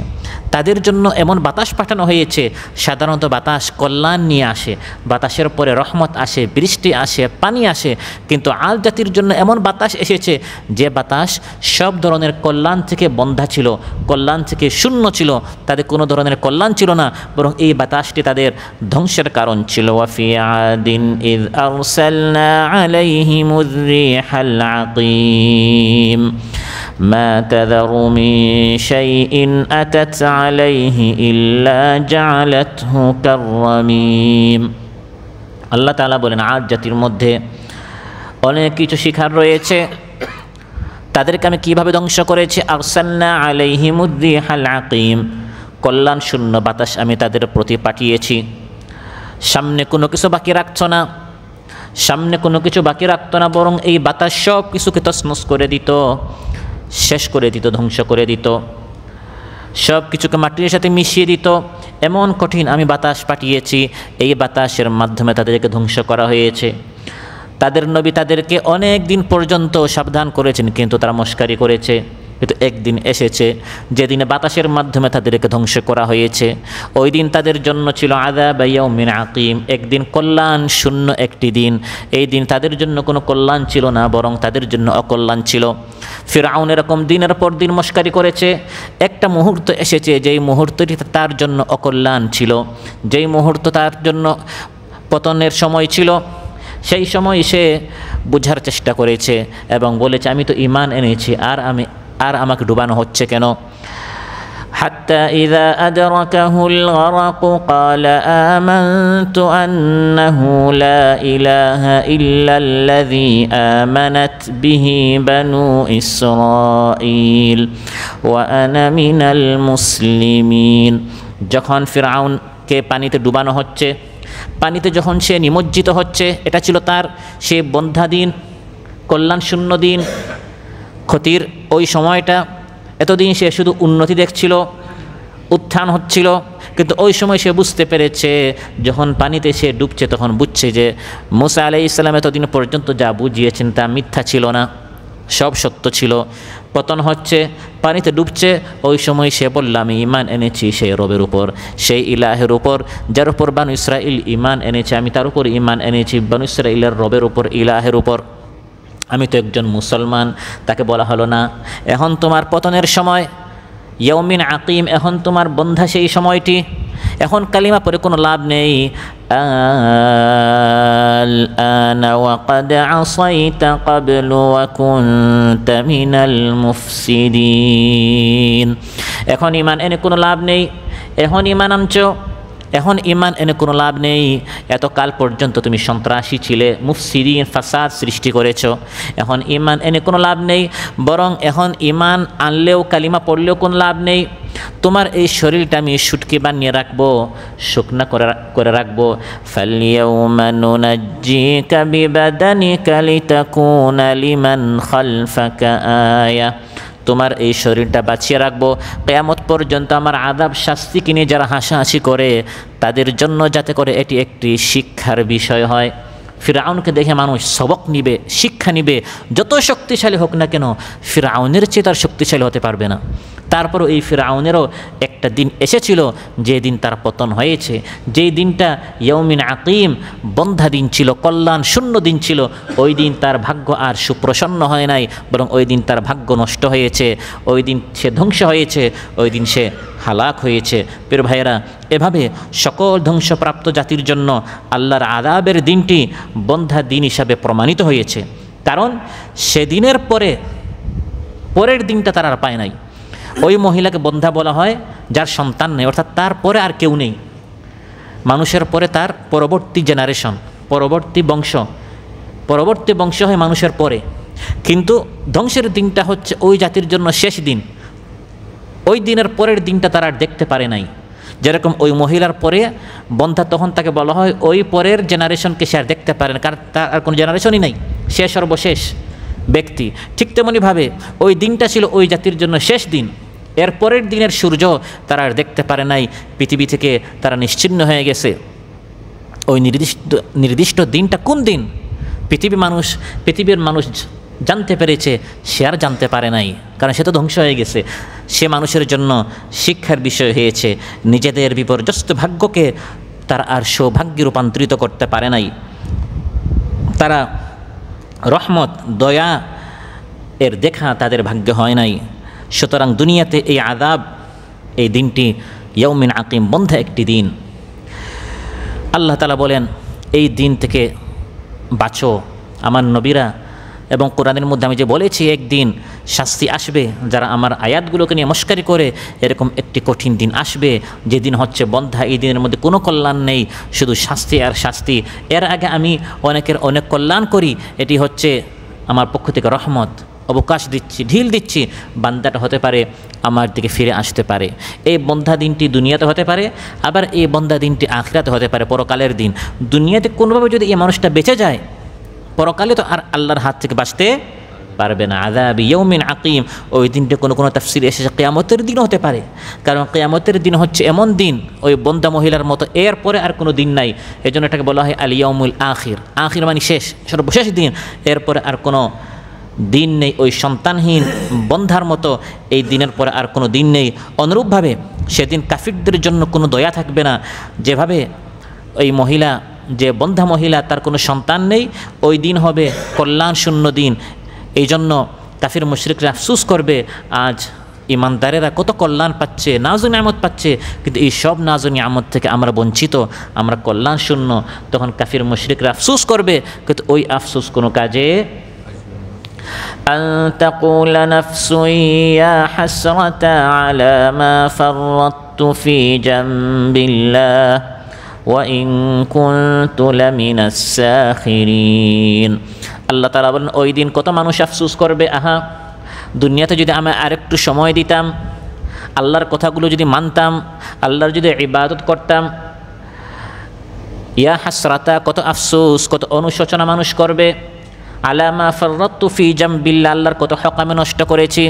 তাদের জন্য এমন বাতাস পাঠানো হয়েছে, সাধারণত বাতাস কল্যাণ নিয়ে আসে, বাতাসের পরে রহমত আসে, বৃষ্টি আসে, পানি আসে, কিন্তু আদ জাতির জন্য এমন বাতাস এসেছে যে বাতাস সব ধরনের কল্যাণ থেকে বন্ধা ছিল, কল্যাণ থেকে শূন্য ছিল, তাদের কোনো ধরনের কল্যাণ ছিল না, বরং এই বাতাসটি তাদের ধ্বংসের কারণ ছিল। ওয়াফি আদিন ইয আরসালনা আলাইহিমুর রিহাল আকিম মা তাযারু মিন শাইইন আতাত আলাইহি ইল্লা জাআলাতহু কাররামিম। আল্লাহ তাআলা বলেন আদ জাতির মধ্যে অনেক কিছু শিখার রয়েছে, তাদেরকে আমি কীভাবে ধ্বংস করেছি। আরসালনা আলাইহিমুর রিহাল আকিম, কল্যাণ শূন্য বাতাস আমি তাদের প্রতি পাঠিয়েছি। সামনে কোনো কিছু বাকি রাখছো না, সামনে কোনো কিছু বাকি রাখতো না, বরং এই বাতাস সব কিছুকে তছনছ করে দিত, শেষ করে দিত, ধ্বংস করে দিত, সব কিছুকে মাটির সাথে মিশিয়ে দিত। এমন কঠিন আমি বাতাস পাঠিয়েছি, এই বাতাসের মাধ্যমে তাদেরকে ধ্বংস করা হয়েছে। তাদের নবী তাদেরকে অনেক দিন পর্যন্ত সাবধান করেছেন, কিন্তু তারা মস্কারি করেছে। কিন্তু একদিন এসেছে যেদিনে বাতাসের মাধ্যমে তাদেরকে ধ্বংস করা হয়েছে। ওই দিন তাদের জন্য ছিল আযাব ইয়াউমিন আকিম, একদিন কল্যাণ শূন্য একটি দিন। এই দিন তাদের জন্য কোনো কল্যাণ ছিল না, বরং তাদের জন্য অকল্যাণ ছিল। ফিরআউন এরকম দিনের পর দিন মস্কারি করেছে। একটা মুহূর্ত এসেছে যেই মুহূর্তটি তার জন্য অকল্যাণ ছিল, যেই মুহূর্ত তার জন্য পতনের সময় ছিল, সেই সময় সে বোঝার চেষ্টা করেছে এবং বলেছে আমি তো ঈমান এনেছি, আর আমাকে ডুবানো হচ্ছে কেন। حتى إذا أدركه الغرق قال آمنت أنه لا إله إلا الذي آمنت به بنو إسرائيل وأنا من المسلمين যখন ফিরআউনকে পানিতে ডুবানো হচ্ছে, পানিতে যখন সে নিমজ্জিত হচ্ছে, এটা ছিল তার সে বন্ধ্যা দিন, কল্যাণ শূন্য দিন, ক্ষতির ওই সময়টা। এতদিন সে শুধু উন্নতি দেখছিল, উত্থান হচ্ছিল, কিন্তু ওই সময় সে বুঝতে পেরেছে, যখন পানিতে সে ডুবছে তখন বুঝছে যে মুসা আলাইহিস সালাম এতদিন পর্যন্ত যা বুঝিয়েছেন তা মিথ্যা ছিল না, সব সত্য ছিল। পতন হচ্ছে, পানিতে ডুবছে, ওই সময় সে বলল আমি ঈমান এনেছি সেই রবের উপর, সেই ইলাহের উপর যার উপর বানু ইসরাইল ঈমান এনেছে, আমি তার উপর ঈমান এনেছি, বানু ইসরাইলের রবের উপর, ইলাহের উপর। আমি তো একজন মুসলমান। তাকে বলা হলো না, এখন তোমার পতনের সময়, ইয়াউমিন আকিম, এখন তোমার বন্ধা সেই সময়টি, এখন কালিমা পরে কোনো লাভ নেই। আল-আনা ওয়াকাদ আসাইতা ক্বাবলু ওয়া কুনতা মিনাল মুফসিদিন। এখন ঈমান এনে কোনো লাভ নেই, এখন ঈমান আনছো, এখন ঈমান এনে কোনো লাভ নেই। এতকাল পর্যন্ত তুমি সন্ত্রাসী ছিলে, মুফসিদিন, ফাসাদ সৃষ্টি করেছো। এখন ঈমান এনে কোনো লাভ নেই, বরং এখন ঈমান আনলেও কালিমা পড়লেও কোনো লাভ নেই। তোমার এই শরীরটা আমি শুটকি বানিয়ে রাখবো, শুকনা করে রাখবো। ফালইয়াউমা নুনাজ্জিকা বিবাদানিকা লিতাকুনা লিমান খালফাকা আয়া। তোমার এই শরীরটা বাঁচিয়ে রাখবো কিয়ামত পর্যন্ত আমার আযাব শাস্তি কিনে যারা হাসাহাসি করে তাদের জন্য, যাতে করে এটি একটি শিক্ষার বিষয় হয়। ফিরআউনকে দেখে মানুষ সবক নিবে, শিক্ষা নিবে। যত শক্তিশালী হোক না কেন, ফিরআউনের চেয়ে তার শক্তিশালী হতে পারবে না। তারপরও এই ফিরআউনেরও একটা দিন এসেছিল যে দিন তার পতন হয়েছে, যেই দিনটা ইয়াউমিন আকিম, বন্ধা দিন ছিল, কল্যাণ শূন্য দিন ছিল। ওই দিন তার ভাগ্য আর সুপ্রসন্ন হয় নাই, বরং ওই দিন তার ভাগ্য নষ্ট হয়েছে, ওই দিন সে ধ্বংস হয়েছে, ওই দিন সে হালাক হয়েছে। প্রিয় ভাইয়েরা, এভাবে সকল ধ্বংসপ্রাপ্ত জাতির জন্য আল্লাহর আযাবের দিনটি বন্ধা দিন হিসাবে প্রমাণিত হয়েছে। কারণ সেদিনের পরের দিনটা তারা আর পায় নাই। ওই মহিলাকে বন্ধা বলা হয় যার সন্তান নেই, অর্থাৎ তার পরে আর কেউ নেই। মানুষের পরে তার পরবর্তী জেনারেশন, পরবর্তী বংশ হয় মানুষের পরে। কিন্তু ধ্বংসের দিনটা হচ্ছে ওই জাতির জন্য শেষ দিন। ওই দিনের পরের দিনটা তারা আর দেখতে পারে নাই। যেরকম ওই মহিলার পরে বন্ধা, তখন তাকে বলা হয় ওই পরের জেনারেশনকে সে আর দেখতে পারে না, কারণ তার আর কোনো জেনারেশনই নাই, সে সর্বশেষ ব্যক্তি। ঠিক তেমনিভাবে ওই দিনটা ছিল ওই জাতির জন্য শেষ দিন। এর পরের দিনের সূর্য তারা আর দেখতে পারে নাই, পৃথিবী থেকে তারা নিশ্চিহ্ন হয়ে গেছে। ওই নির্দিষ্ট দিনটা কোন দিন পৃথিবীর মানুষ জানতে পেরেছে, সে আর জানতে পারে নাই, কারণ সে তো ধ্বংস হয়ে গেছে। সে মানুষের জন্য শিক্ষার বিষয় হয়েছে। নিজেদের বিপর্যস্ত ভাগ্যকে তারা আর সৌভাগ্যে রূপান্তরিত করতে পারে নাই। তারা রহমত, দয়া এর দেখা তাদের ভাগ্যে হয় নাই। সুতরাং দুনিয়াতে এই আযাব, এই দিনটি ইয়াউমিন আকিম, বন্ধা একটি দিন। আল্লাহ তাআলা বলেন এই দিন থেকে বাঁচো আমার নবীরা, এবং কোরআনের মধ্যে আমি যে বলেছি একদিন শাস্তি আসবে যারা আমার আয়াতগুলোকে নিয়ে মস্কারি করে, এরকম একটি কঠিন দিন আসবে যেদিন হচ্ছে বন্ধা। এই দিনের মধ্যে কোনো কল্যাণ নেই, শুধু শাস্তি আর শাস্তি। এর আগে আমি অনেকের অনেক কল্যাণ করি, এটি হচ্ছে আমার পক্ষ থেকে রহমত, অবকাশ দিচ্ছি, ঢিল দিচ্ছি, বান্দাটা হতে পারে আমার দিকে ফিরে আসতে পারে। এই বন্ধা দিনটি দুনিয়াতে হতে পারে, আবার এই বন্ধা দিনটি আখিরাতে হতে পারে, পরকালের দিন। দুনিয়াতে কোনোভাবে যদি এই মানুষটা বেঁচে যায়, পরকালে তো আর আল্লাহর হাত থেকে বাঁচতে পারবে না। আযাব ইয়াউমিন আকিম, ওই দিনটা কোনো তাফসীরে এসেছে কিয়ামতের দিন হতে পারে, কারণ কিয়ামতের দিন হচ্ছে এমন দিন ওই বন্ধা মহিলার মতো এর পরে আর কোনো দিন নাই। এজন্য এটাকে বলা হয় আল ইয়াউমুল আখির। আখির মানে শেষ, সর্বশেষ দিন, এরপরে আর কোনো দিন নেই। ওই সন্তানহীন বন্ধার মতো এই দিনের পরে আর কোনো দিন নেই। অনুরূপভাবে সেদিন কাফিরদের জন্য কোনো দয়া থাকবে না। যেভাবে ওই মহিলা, যে বন্ধা মহিলা, তার কোনো সন্তান নেই, ওই দিন হবে কল্যাণ শূন্য দিন। এই জন্য কাফির মুশরিকরা আফসোস করবে, আজ ইমানদারেরা কত কল্যাণ পাচ্ছে, নাজু নিয়ামত পাচ্ছে, কিন্তু এই সব নাজু নিয়ামত থেকে আমরা বঞ্চিত, আমরা কল্যাণ শূন্য। তখন কাফির মুশরিকরা আফসোস করবে, কিন্তু ওই আফসোস কোনো কাজে أن تقول نفس يا حسرة على ما فرطت في جنب الله وإن كنت لمن الساخرين আল্লাহ তাআলা বলেন ওই দিন কত মানুষ আফসোস করবে, আহা দুনিয়াতে যদি আমি আরেকটু সময় দিতাম, আল্লাহর কথাগুলো যদি মানতাম, আল্লাহর যদি ইবাদত করতাম। ইয়া হাসরাতা, কত আফসোস, কত অনুশোচনা মানুষ করবে। আলামা ফাররাতু ফি জামবিল্লাহ, আল্লাহর কত হক আমি নষ্ট করেছি।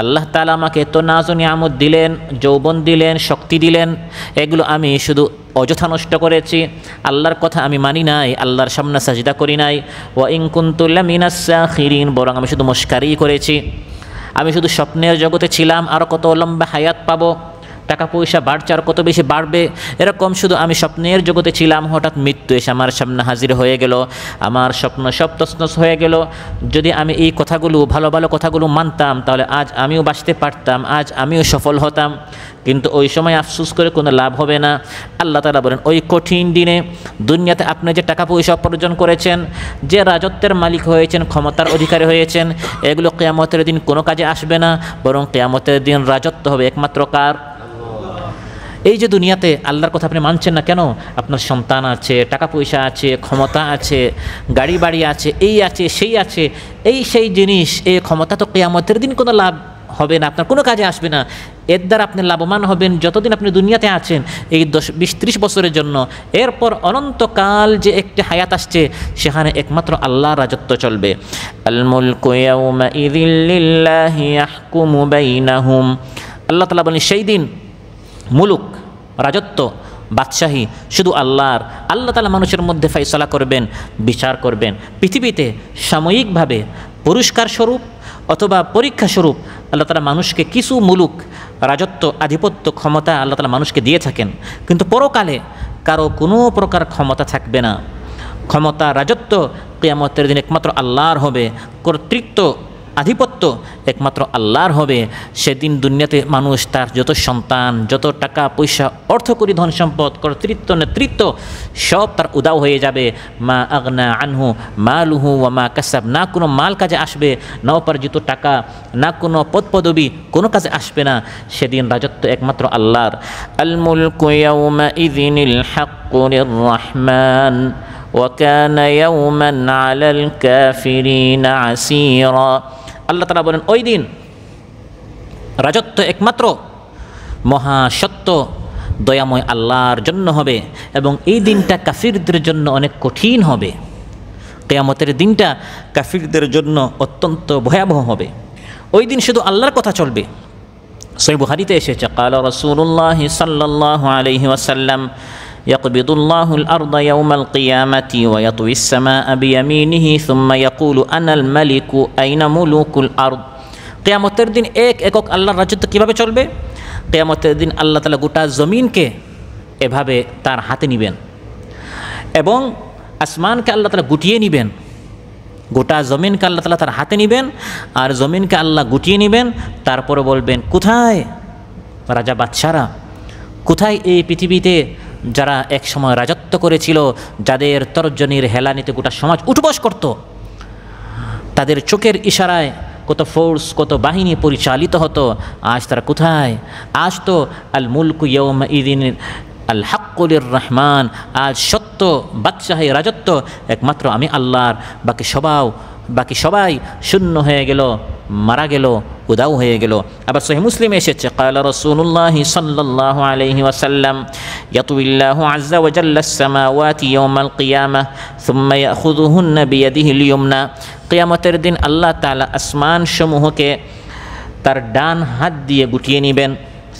আল্লাহ তাআলা আমাকে এত নাজ ও নিয়ামত দিলেন, যৌবন দিলেন, শক্তি দিলেন, এগুলো আমি শুধু অযথা নষ্ট করেছি। আল্লাহর কথা আমি মানি নাই, আল্লাহর সামনে সাজদা করি নাই। ওয়া ইন কুনতু লামিনাস সাখিরিন, বরং আমি শুধু মস্কারি করেছি। আমি শুধু স্বপ্নের জগতে ছিলাম, আরও কত লম্বা হায়াত পাবো, টাকা পয়সা বাড়ছে আর কত বেশি বাড়বে, এরকম শুধু আমি স্বপ্নের জগতে ছিলাম। হঠাৎ মৃত্যু এসে আমার সামনে হাজির হয়ে গেল, আমার স্বপ্ন সব তছনছ হয়ে গেল। যদি আমি এই কথাগুলো, ভালো ভালো কথাগুলো মানতাম, তাহলে আজ আমিও বাঁচতে পারতাম, আজ আমিও সফল হতাম। কিন্তু ওই সময় আফসোস করে কোনো লাভ হবে না। আল্লাহ তাআলা বলেন ওই কঠিন দিনে দুনিয়াতে আপনি যে টাকা পয়সা উপার্জন করেছেন, যে রাজত্বের মালিক হয়েছেন, ক্ষমতার অধিকারী হয়েছেন, এগুলো কিয়ামতের দিন কোনো কাজে আসবে না, বরং কিয়ামতের দিন রাজত্ব হবে একমাত্র কার? এই যে দুনিয়াতে আল্লাহর কথা আপনি মানছেন না কেন? আপনার সন্তান আছে, টাকা পয়সা আছে, ক্ষমতা আছে, গাড়ি বাড়ি আছে, এই আছে সেই আছে, এই সেই জিনিস, এই ক্ষমতা তো কিয়ামতের দিন কোনো লাভ হবে না, আপনার কোনো কাজে আসবে না। এর দ্বারা আপনি লাভবান হবেন যতদিন আপনি দুনিয়াতে আছেন, এই 10-20-30 বছরের জন্য। এরপর অনন্তকাল যে একটি হায়াত আসছে, সেখানে একমাত্র আল্লাহর রাজত্ব চলবে। আল মুলকু ইয়াউমাইযিল লিল্লাহি ইয়াহকুমু বাইনাহুম, আল্লাহ তাআলা বলেন সেই দিন মুলুক, রাজত্ব, বাদশাহী শুধু আল্লাহর। আল্লাহ তাআলা মানুষের মধ্যে ফয়সালা করবেন, বিচার করবেন। পৃথিবীতে সাময়িকভাবে পুরস্কার স্বরূপ অথবা পরীক্ষা স্বরূপ আল্লাহ তাআলা মানুষকে কিছু মুলুক, রাজত্ব, আধিপত্য, ক্ষমতা আল্লাহ তাআলা মানুষকে দিয়ে থাকেন। কিন্তু পরকালে কারো কোনো প্রকার ক্ষমতা থাকবে না। ক্ষমতা, রাজত্ব কিয়ামতের দিন একমাত্র আল্লাহর হবে। কর্তৃত্ব, আধিপত্য একমাত্র আল্লাহর হবে। সেদিন দুনিয়াতে মানুষ তার যত সন্তান, যত টাকা পয়সা, অর্থকরী ধন সম্পদ, কর্তৃত্ব, নেতৃত্ব সব তার উদাও হয়ে যাবে। মা আগনা আনহু মালুহু ওয়া মা কাসাব, না কোনো মাল কাজে আসবে, না উপার্জিত টাকা, না কোনো পদ পদবি কোনো কাজে আসবে না। সেদিন রাজত্ব একমাত্র আল্লাহর। আল মুলকু ইয়াউমাইযিনিল হাক্কু লির-রাহমান ওয়া কানা ইয়াওমান আলাল কাফিরিনা আসীরা। আল্লাহ তাআলা বলেন ওই দিন রাজত্ব একমাত্র মহাসত্য দয়াময় আল্লাহর জন্য হবে, এবং এই দিনটা কাফিরদের জন্য অনেক কঠিন হবে। কিয়ামতের দিনটা কাফিরদের জন্য অত্যন্ত ভয়াবহ হবে। ওই দিন শুধু আল্লাহর কথা চলবে। সহিহ বুখারীতে এসেছে, ক্বালা রাসূলুল্লাহ সাল্লাল্লাহু আলাইহি ওয়াসাল্লাম ইয়াকবিদুল্লাহুল আরদা ইয়াওমাল কিয়ামাতি ওয়া ইয়াতউইস সামাআ বিয়ামিনিহি সুম্মা ইয়াকুলু আনাল মালিকু আইনা মুলুকুল আরদ। কিয়ামতের দিন এক একক আল্লাহর রাজত্ব কীভাবে চলবে? কিয়ামতের দিন আল্লাহ তাআলা গোটা জমিনকে এভাবে তার হাতে নেবেন, এবং আসমানকে আল্লাহ তাআলা গুটিয়ে নেবেন। গোটা জমিনকে আল্লাহ তাআলা তার হাতে নেবেন, আর জমিনকে আল্লাহ গুটিয়ে নেবেন। তারপরে বলবেন, কোথায় রাজা বাদশারা, কোথায় এই পৃথিবীতে যারা এক সময় রাজত্ব করেছিল, যাদের তর্জনীর হেলানিতে গোটা সমাজ উঠবস করত, তাদের চোখের ইশারায় কত ফোর্স, কত বাহিনী পরিচালিত হতো, আজ তারা কোথায়? আজ তো আল মুলকু ইয়াউমাইযিন আল হাক্কু লির-রাহমান, আজ সত্য বাদশাহী, রাজত্ব একমাত্র আমি আল্লাহর। বাকি সবাই শূন্য হয়ে গেল, মারা গেল, উদাও হয়ে গেল। আবার সহিহ মুসলিমে এসেছে, ক্বালা রাসূলুল্লাহ সাল্লাল্লাহু আলাইহি ওয়াসাল্লাম ইয়াতুবিল্লাহু আযজা ওয়া জাল্লা আস-সামাওয়াতি ইয়াওমাল কিয়ামাহ সুম্মা ইয়াখুযুহুন্না বিয়াদিহিল ইয়ুমনা। কিয়ামতের দিন আল্লাহ তাআলা আসমান সমূহকে তার ডান হাত দিয়ে গুটিয়ে নেবেন।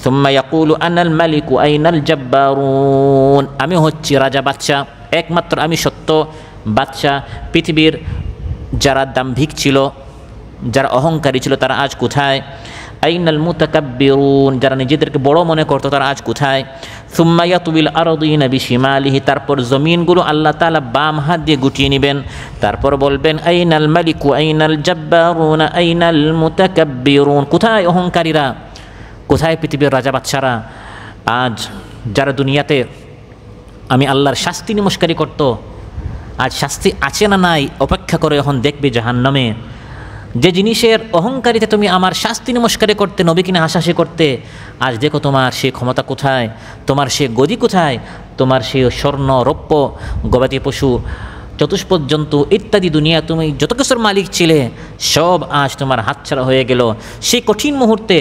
সুম্মা ইয়াকুলু আনাল মালিকু আইনাল জাব্বারুন, আমি হচ্ছি রাজা বাদশাহ, একমাত্র আমি সত্য বাদশাহ। পৃথিবীর যারা দাম্ভিক ছিল, যারা অহংকারী ছিল, তারা আজ কোথায়? আইনাল মুতাকাব্বিরুন, যারা নিজেদেরকে বড় মনে করতো, তারা আজ কোথায়? সুম্মা ইয়াতুবিল আরদিনা বিশিমালিহি, তারপর জমিনগুলো আল্লাহ তাআলা বাম হাত দিয়ে গুটিয়ে নেবেন। তারপর বলবেন, আইনাল মালিকু আইনাল জাব্বারুন আইনাল মুতাকাব্বিরুন, কোথায় অহংকারীরা, কোথায় পৃথিবীর রাজা বাদশারা? আজ যারা দুনিয়াতে আমি আল্লাহর শাস্তি নমস্কারী করত, আজ শাস্তি আছে না নাই অপেক্ষা করে এখন দেখবে জাহান্নামে। যে জিনিসের অহংকারিতে তুমি আমার শাস্তি নমস্কারে করতে, নবী কিনা হাসাহাসি করতে, আজ দেখো তোমার সে ক্ষমতা কোথায়, তোমার সে গদি কোথায়, তোমার সে স্বর্ণ রৌপ্য গবাদি পশু চতুষ্পদ জন্তু ইত্যাদি দুনিয়া তুমি যত কিছুর মালিক ছিলে সব আজ তোমার হাতছাড়া হয়ে গেল। সেই কঠিন মুহূর্তে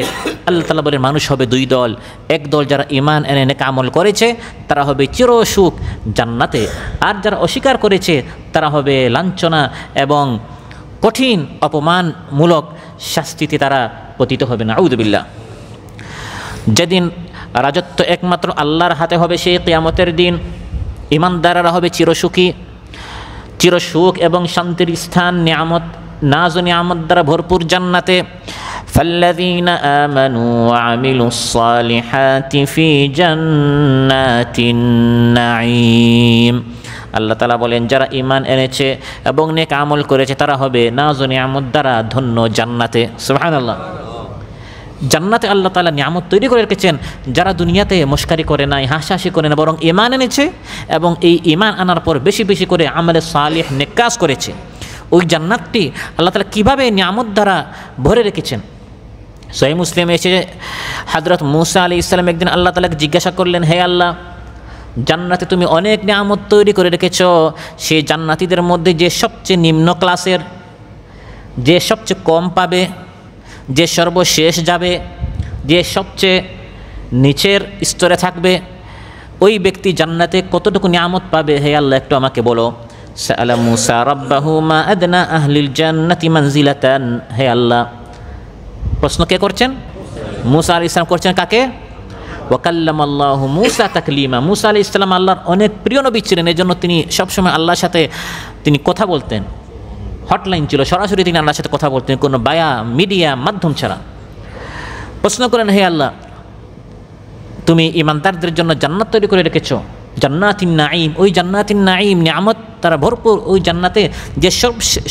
আল্লাহ তাআলা বলেন মানুষ হবে দুই দল, এক দল যারা ঈমান এনে নেক আমল করেছে তারা হবে চিরসুখ জান্নাতে, আর যারা অস্বীকার করেছে তারা হবে লাঞ্ছনা এবং কঠিন অপমানমূলক শাস্তিতে তারা পতিত হবে। নাউযুবিল্লাহ। যেদিন রাজত্ব একমাত্র আল্লাহর হাতে হবে সেই কিয়ামতের দিন ঈমানদাররা হবে চিরসুখ এবং শান্তির স্থান, নিয়ামত নাজ ও নিয়ামত দ্বারা ভরপুর জান্নাতে। ফাল্লাযীনা আমানু ওয়া আমিলুস সালিহাতি ফি জান্নাতিন নাঈম। আল্লাহ তাআলা বলেন যারা ঈমান এনেছে এবং নেক আমল করেছে তারা হবে নাজ ও নিয়ামত দ্বারা ধন্য জান্নাতে। সুবহানাল্লাহ। জান্নাতে আল্লাহ তাআলা নিয়ামত তৈরি করে রেখেছেন যারা দুনিয়াতে মস্কারি করে নাই, হাসাহাসি করে না, বরং ঈমান এনেছে এবং এই ঈমান আনার পর বেশি বেশি করে আমলে সালিহ নেক কাজ করেছে। ওই জান্নাতটি আল্লাহ তাআলা কীভাবে নিয়ামত দ্বারা ভরে রেখেছেন। সহিহ মুসলিমে এসে হযরত মূসা আলাইহিস সালাম একদিন আল্লাহ তাআলাকে জিজ্ঞাসা করলেন, হে আল্লাহ, জান্নাতে তুমি অনেক নিয়ামত তৈরি করে রেখেছ, সেই জান্নাতীদের মধ্যে যে সবচেয়ে নিম্ন ক্লাসের, যে সবচেয়ে কম পাবে, যে সর্বশেষ যাবে, যে সবচেয়ে নিচের স্তরে থাকবে, ওই ব্যক্তি জান্নাতে কতটুকু নিয়ামত পাবে হে আল্লাহ একটু আমাকে বলো। সাআলা মূসা রাব্বাহু মা আদনা আহলিল জান্নাতি মানজিলাতান। হে আল্লাহ, প্রশ্ন কে করছেন? মূসা আলাইহিস সালাম করছেন। কাকে? ওয়া কাল্লামাল্লাহু মূসা তাকলিমা। মূসা আলাইহিস সালাম আল্লাহর অনেক প্রিয় নবী ছিলেন, এজন্য তিনি সবসময় আল্লাহর সাথে তিনি কথা বলতেন। হটলাইন ছিল, সরাসরি তিনি আল্লাহর সাথে কথা বলতেন, কোনো বায়া মিডিয়া মাধ্যম ছাড়া। প্রশ্ন করেন, হে আল্লাহ, তুমি ঈমানদারদের জন্য জান্নাত তৈরি করে রেখেছ, জান্নাতিন নাঈম। ওই জান্নাতিন নাঈম নিয়ামত তারা ভরপুর, ওই জান্নাতে যে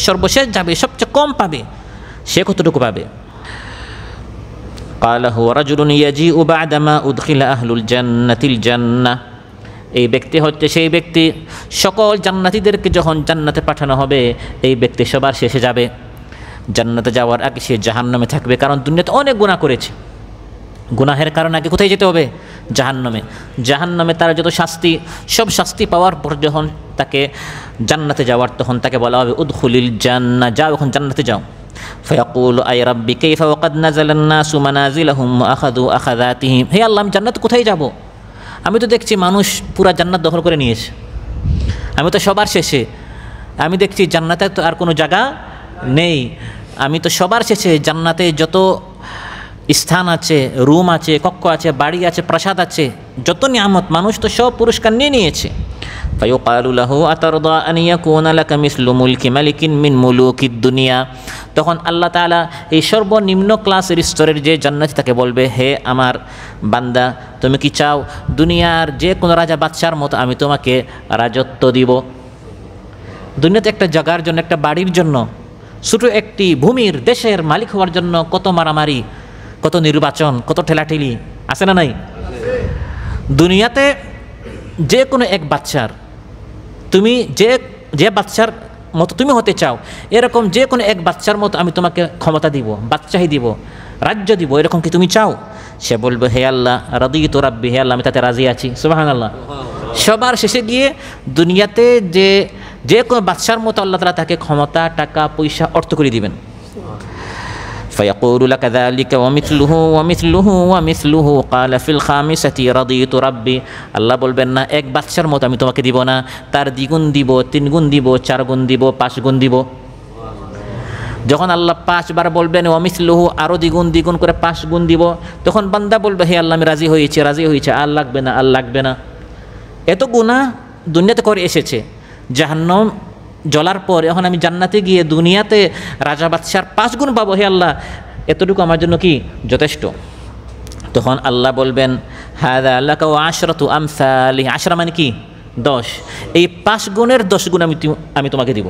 সর্বশেষ যাবে, সবচেয়ে কম পাবে, সে কতটুকু পাবে? ক্বালা হুয়া রাজুলুন ইয়াজিউ বা'দা মা উদখিলা আহলুল জান্নাতিল জান্নাহ। এই ব্যক্তি হচ্ছে সেই ব্যক্তি, সকল জান্নাতীদেরকে যখন জান্নাতে পাঠানো হবে এই ব্যক্তি সবার শেষে যাবে। জান্নাতে যাওয়ার আগে সে জাহান্নামে থাকবে, কারণ দুনিয়াতে অনেক গুনাহ করেছে। গুনাহের কারণে আগে কোথায় যেতে হবে? জাহান্নামে। জাহান্নামে তার যত শাস্তি, সব শাস্তি পাওয়ার পর যখন তাকে জান্নাতে যাওয়ার, তখন তাকে বলা হবে উদখুলিল জান্নাহ, যাও এখন জান্নাতে যাও। ফায়াকুলু আয় রাব্বি কাইফা ওয়া কাদ নাযালান নাসু মানাজিলাহুম ওয়া আখাযু আখাযাতিহিম। হে আল্লাহ, আমি জান্নাতে কোথায় যাব? আমি তো দেখছি মানুষ পুরা জান্নাত দখল করে নিয়েছে, আমি তো সবার শেষে। আমি দেখছি জান্নাতে তো আর কোনো জায়গা নেই, আমি তো সবার শেষে। জান্নাতে যত স্থান আছে, রুম আছে, কক্ষ আছে, বাড়ি আছে, প্রাসাদ আছে, যত নিয়ামত, মানুষ তো সব পুরস্কার নিয়ে নিয়েছে। ফায়ুকালু লাহু আতারদা আন ইয়াকুনা লাকা মিসলু মুলকি মালিকিন মিন মুলুকিদ দুনিয়া। তখন আল্লাহ তাআলা এই সর্বনিম্ন ক্লাসের স্তরের যে জান্নাতি তাকে বলবে, হে আমার বান্দা, তুমি কি চাও দুনিয়ার যে কোনো রাজা বাদশার মতো আমি তোমাকে রাজত্ব দিব? দুনিয়াতে একটা জায়গার জন্য, একটা বাড়ির জন্য, ছোটো একটি ভূমির, দেশের মালিক হওয়ার জন্য কত মারামারি, কত নির্বাচন, কত ঠেলাঠেলি আছে না নাই? দুনিয়াতে যে কোনো এক বাদশার, তুমি যে বাদশার মতো তুমি হতে চাও, এরকম যে কোনো এক বাদশার মতো আমি তোমাকে ক্ষমতা দিব, বাদশাহী দিব, রাজ্য দিব, এরকম কি তুমি চাও? সে বলবে, হে আল্লাহ রাদিতু রাব্বি, হে আল্লাহ আমি তাতে রাজি আছি। সুবহানাল্লাহ। সবার শেষে গিয়ে দুনিয়াতে যে কোনো বাদশার মতো আল্লাহ তাআলা তাকে ক্ষমতা, টাকা, পয়সা, অর্থ করে দিবেন। ফায়াকুলু লাকা যালিকা ওয়া মিথলুহু ওয়া মিথলুহু ওয়া মিথলুহু ক্বালা ফিল খামিসাতি রাদিতু রাব্বি। আল্লাহ বলবেন না এক বাদশার মতো আমি তোমাকে দিব না, তার দ্বিগুণ দিব, 3 গুণ দিব, 4 গুণ দিব, 5 গুণ দিব। যখন আল্লাহ 5 বার বলবেন ওয়া মিথলুহু, আরও দ্বিগুণ করে 5 গুণ দিব, তখন বান্দা বলবে, হে আল্লাহ আমি রাজি হয়েছি, আর লাগবে না, আর লাগবে না। এত গুনাহ দুনিয়াতে করে এসেছে, জাহান্নাম জ্বলার পর এখন আমি জান্নাতে গিয়ে দুনিয়াতে রাজা বাদশার 5 গুণ পাবো, হে আল্লাহ এতটুকু আমার জন্য কি যথেষ্ট? তখন আল্লাহ বলবেন, হাযা লাকা ওয়া আশরাতু আমসালি। আশরা মানে কি? 10। এই 5 গুণের 10 গুণ আমি তোমাকে দিব।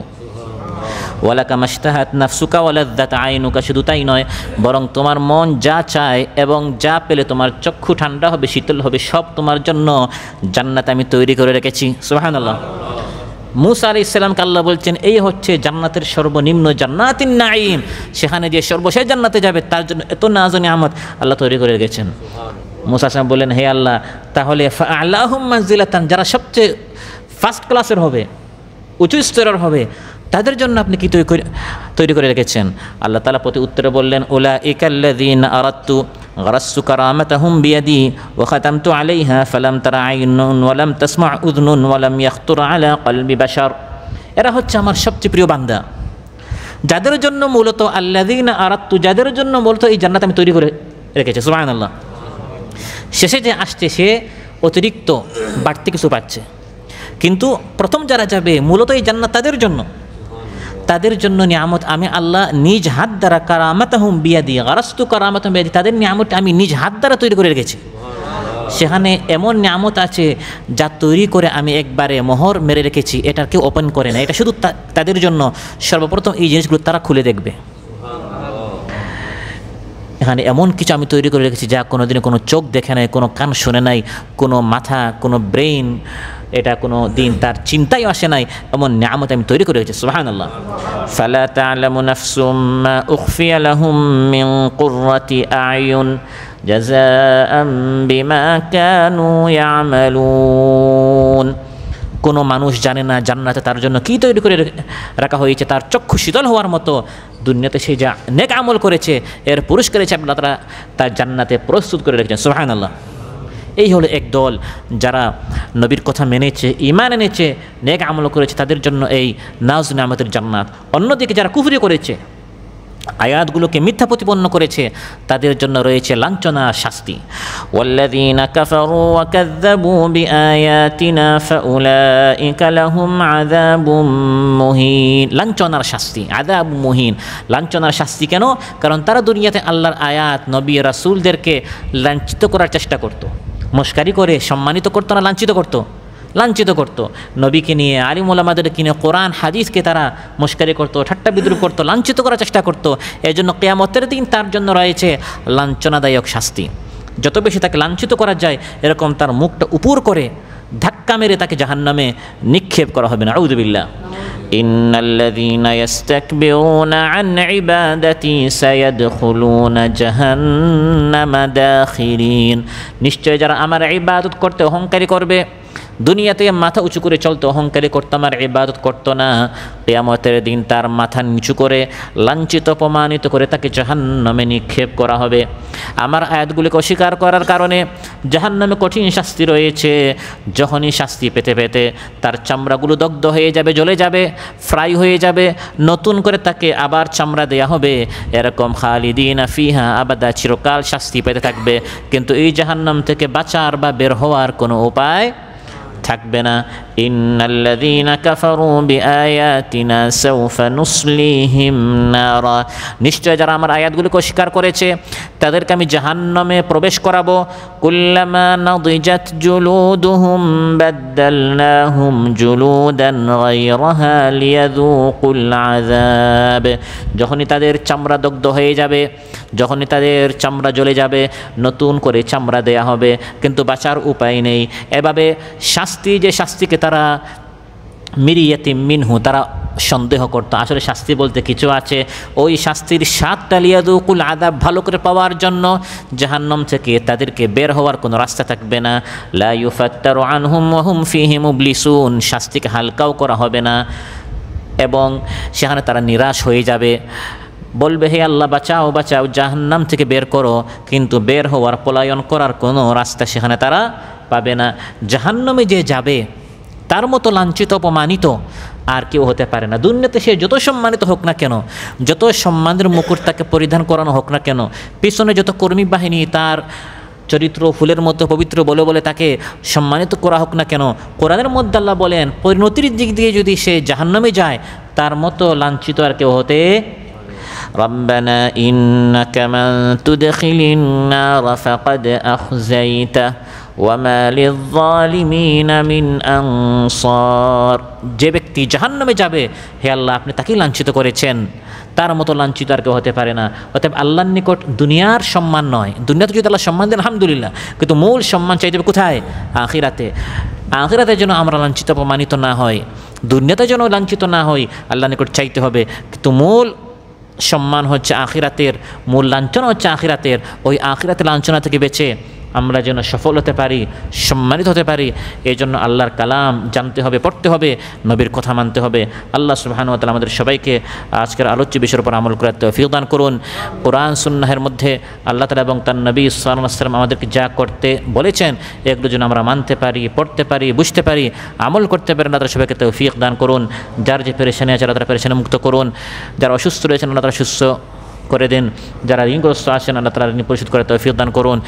ওয়ালাকা মাশতাহাত নাফসুকা ওয়া লাযযাত আইনুকা। শুধু তাই নয়, বরং তোমার মন যা চায় এবং যা পেলে তোমার চক্ষু ঠান্ডা হবে, শীতল হবে, সব তোমার জন্য জান্নাত আমি তৈরি করে রেখেছি। সুবহানাল্লাহ। মুসা আলাইহিস সালামকে আল্লাহ বলছেন এই হচ্ছে জান্নাতের সর্বনিম্ন জান্নাতিন নাঈম, সেখানে যে সর্বশেষ জান্নাতে যাবে তার জন্য এত নাজ ও নিয়ামত আল্লাহ তৈরি করে রেখেছেন। মুসা আলাইহিস সালাম বললেন, হে আল্লাহ, তাহলে ফাআলাহুম মানজিলাতান, যারা সবচেয়ে ফার্স্ট ক্লাসের হবে, উঁচু স্তরের হবে, তাদের জন্য আপনি কি তৈরি করে রেখেছেন? আল্লাহ তাআলা প্রতি উত্তরে বললেন, উলাইকাল্লাযীনা আরাদতু গারাসতু কারামাতাহুম বিয়াদি ওয়া খাতামতু আলাইহা ফালাম তারা আইনুন ওয়া লাম তাসমা উযনুন ওয়া লাম ইয়াখতুর আলা কলবি বাশার। এরা হচ্ছে আমার সবচেয়ে প্রিয় বান্দা, যাদের জন্য মূলত আল্লাযীনা আরাদতু, যাদের জন্য মূলত এই জান্নাত আমি তৈরি করে রেখেছি। সুবহানাল্লাহ। শেষে যে আসছে সে অতিরিক্ত বাড়তি কিছু পাচ্ছে, কিন্তু প্রথম যারা যাবে মূলত এই জান্নাত তাদের জন্য নিয়ামত আমি আল্লাহ নিজ হাত দ্বারা কারামাতাহুম বিয়াদি গারাসতু কারামাতাহুম বিয়াদি, তাদের নিয়ামত আমি নিজ হাত দ্বারা তৈরি করে রেখেছি। সেখানে এমন নিয়ামত আছে যা তৈরি করে আমি একবারে মোহর মেরে রেখেছি, এটা কেউ ওপেন করে না, এটা শুধু তাদের জন্য। সর্বপ্রথম এই জিনিসগুলো তারা খুলে দেখবে। এখানে এমন কিছু আমি তৈরি করে রেখেছি যা কোনোদিনও কোনো চোখ দেখে নাই, কোনো কান শুনে নাই, কোনো মাথা, কোনো ব্রেইন এটা কোনো দিন তার চিন্তাই আসে নাই, এমন নিয়ামত আমি তৈরি করে রেখেছি। সুবহানাল্লাহ। ফালা তা'লামু নাফসুম মা উখফিয়া লাহুম মিন কুররাতি আ'য়ুন জাযাআম বিমা কানু ইয়ামালুন। কোনো মানুষ জানে না জান্নাতে তার জন্য কী তৈরি করে রাখা হয়েছে, তার চক্ষু শীতল হওয়ার মতো। দুনিয়াতে সে যা নেক আমল করেছে এর পুরস্কার হিসেবে আল্লাহ তাআলা তার জান্নাতে প্রস্তুত করে রেখেছেন। সুবহানাল্লাহ। এই হলো এক দল যারা নবীর কথা মেনেছে, ঈমান এনেছে, নেক আমল করেছে, তাদের জন্য এই নাজ নিয়ামতের জান্নাত। অন্যদিকে যারা কুফরি করেছে, আয়াতগুলোকে মিথ্যা প্রতিপন্ন করেছে, তাদের জন্য রয়েছে লাঞ্ছনা শাস্তি। ওয়াল্লাযীনা কাফারু ওয়া কাযযাবু বিআয়াতিনা ফাউলাইকা লাহুম আযাবুম মুহিন। লাঞ্ছনার শাস্তি, আযাব মুহিন। লাঞ্ছনার শাস্তি কেন? কারণ তারা দুনিয়াতে আল্লাহর আয়াত, নবী, রাসূলদেরকে লাঞ্ছিত করার চেষ্টা করত, মস্কারি করে সম্মানিত করতো না, লাঞ্ছিত করতো। নবীকে নিয়ে, আলিম ওলামাদেরকে নিয়ে, কোরআন হাদিসকে তারা মস্কারি করতো, ঠাট্টা বিদ্রুপ করতো, লাঞ্ছিত করার চেষ্টা করতো। এই জন্য কিয়ামতের দিন তার জন্য রয়েছে লাঞ্ছনাদায়ক শাস্তি। যত বেশি তাকে লাঞ্ছিত করা যায়, এরকম তার মুখটা উপর করে ধাক্কা মেরে তাকে জাহান্নামে নিক্ষেপ করা হবে না। আউযু বিল্লাহ। ইন্নাল্লাযীনা ইস্তাকবিরুনা আন ইবাদাতি সায়াদখুলুনা জাহান্নামা দাখিরিন। নিশ্চয় যারা আমার ইবাদত করতে অহংকারী করবে, দুনিয়াতে মাথা উঁচু করে চলতো, অহংকারী করতো, আমার ইবাদত করতো না, কিয়ামতের দিন তার মাথা নিচু করে লাঞ্ছিত অপমানিত করে তাকে জাহান্নামে নিক্ষেপ করা হবে। আমার আয়াতগুলিকে অস্বীকার করার কারণে জাহান্নামে কঠিন শাস্তি রয়েছে। যখনই শাস্তি পেতে পেতে তার চামড়াগুলো দগ্ধ হয়ে যাবে, জ্বলে যাবে, ফ্রাই হয়ে যাবে, নতুন করে তাকে আবার চামড়া দেয়া হবে। এরকম খালিদিনা ফিহা আবাদা, চিরকাল শাস্তি পেতে থাকবে। কিন্তু এই জাহান্নাম থেকে বাঁচার বা বের হওয়ার কোনো উপায় থাকবে না। ইন্নাল্লাযীনা কাফারু বিআয়াতিনা সাওফা নুসলিহিম নারা। নিশ্চয় যারা আমার আয়াতগুলোকে অস্বীকার করেছে তাদেরকে আমি জাহান্নামে প্রবেশ করাবো। কুল্লামা নাদিজাত জুলুদুহুম বাদদালনাহুম জুলুদান গায়রাহা লিয়াযুকুল আযাব। যখনই তাদের চামড়া দগ্ধ হয়ে যাবে, যখনই তাদের চামড়া জ্বলে যাবে, নতুন করে চামড়া দেয়া হবে, কিন্তু বাঁচার উপায় নেই। এভাবে যে শাস্তিকে তারা মিরিয়াতি মিনহু, তারা সন্দেহ করতো। আসলে শাস্তি বলতে কিছু আছে, ওই শাস্তির স্বাদটা লিয়াযুকুল আযাব ভালো করে পাওয়ার জন্য জাহান্নাম থেকে তাদেরকে বের হওয়ার কোনো রাস্তা থাকবে না। লা ইউফাত্তারু আনহুম ওয়া হুম ফীহি মুবলিসুন। শাস্তিকে হালকাও করা হবে না এবং সেখানে তারা নিরাশ হয়ে যাবে, বলবে হে আল্লাহ বাঁচাও বাঁচাও, জাহান্নাম থেকে বের করো, কিন্তু বের হওয়ার, পলায়ন করার কোনো রাস্তা সেখানে তারা পাবে না। জাহান্নামে যে যাবে তার মতো লাঞ্ছিত অপমানিত আর কেউ হতে পারে না। দুনিয়াতে সে যত সম্মানিত হোক না কেন, যত সম্মানের মুকুট তাকে পরিধান করানো হোক না কেন, পিছনে যত কর্মী বাহিনী তার চরিত্র ফুলের মতো পবিত্র বলে বলে তাকে সম্মানিত করা হোক না কেন, কোরআনের মধ্যে আল্লাহ বলেন পরিণতির দিক দিয়ে যদি সে জাহান্নামে যায় তার মতো লাঞ্ছিত আর কেউ হতে। রব্বানা ইন্নাকা মান তুদখিলিন নার ফাকাদ আখযাইতা ওয়া মা লিয-যালিমিনা মিন আনসার। যে ব্যক্তি জাহান্নামে যাবে, হে আল্লাহ আপনি তাকেই লাঞ্ছিত করেছেন, তার মতো লাঞ্ছিত আর কেউ হতে পারে না। অতএব আল্লাহর নিকট দুনিয়ার সম্মান নয়, দুনিয়াতে যদি আল্লাহ সম্মান দেন আলহামদুলিল্লাহ, কিন্তু মূল সম্মান চাইতে হবে কোথায়? আখিরাতে। আখিরাতে যেন আমরা লাঞ্ছিত অপমানিত না হয়। দুনিয়াতে যেন লাঞ্ছিত না হই, আল্লাহ নিকট চাইতে হবে। কিন্তু মূল সম্মান হচ্ছে আখিরাতের, মূল লাঞ্ছনা হচ্ছে আখিরাতের। ওই আখিরাতের লাঞ্ছনা থেকে বেঁচে আমরা যেন সফল হতে পারি, সম্মানিত হতে পারি, এই জন্য আল্লাহর কালাম জানতে হবে, পড়তে হবে, নবীর কথা মানতে হবে। আল্লাহ সুবহানাহু ওয়া তাআলা আমাদের সবাইকে আজকের আলোচ্য বিষয়ের উপর আমল করার তৌফিক দান করুন। কোরআন সুন্নাহের মধ্যে আল্লাহ তাআলা এবং তার নবী সাল্লাল্লাহু আলাইহি ওয়াসাল্লাম আমাদেরকে যা করতে বলেছেন এগুলো যেন আমরা মানতে পারি, পড়তে পারি, বুঝতে পারি, আমল করতে পারি। আল্লাহ তাআলা সবাইকে তৌফিক দান করুন। যার যে পেরেশানি আছে আল্লাহ তাআলা পেরেশানি মুক্ত করুন। যারা অসুস্থ রয়েছেন আল্লাহ তাআলা সুস্থ করে দেন। যারা ঋণগ্রস্ত আছেন আল্লাহ তাআলা ঋণ পরিশোধ করে তৌফিক দান করুন।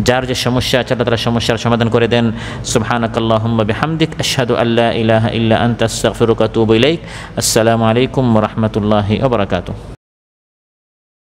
যার যে সমস্যা আছে আল্লাহ তাআলা সমস্যার সমাধান করে দেন। সুবহানাকাল্লাহুম্মা বিহামদিক আশহাদু আল্লা ইলাহা ইল্লা আনতা আস্তাগফিরুকা ওয়া আতুবু ইলাইক। আসসালামু আলাইকুম ওয়া রাহমাতুল্লাহি ওয়া বারাকাতুহু।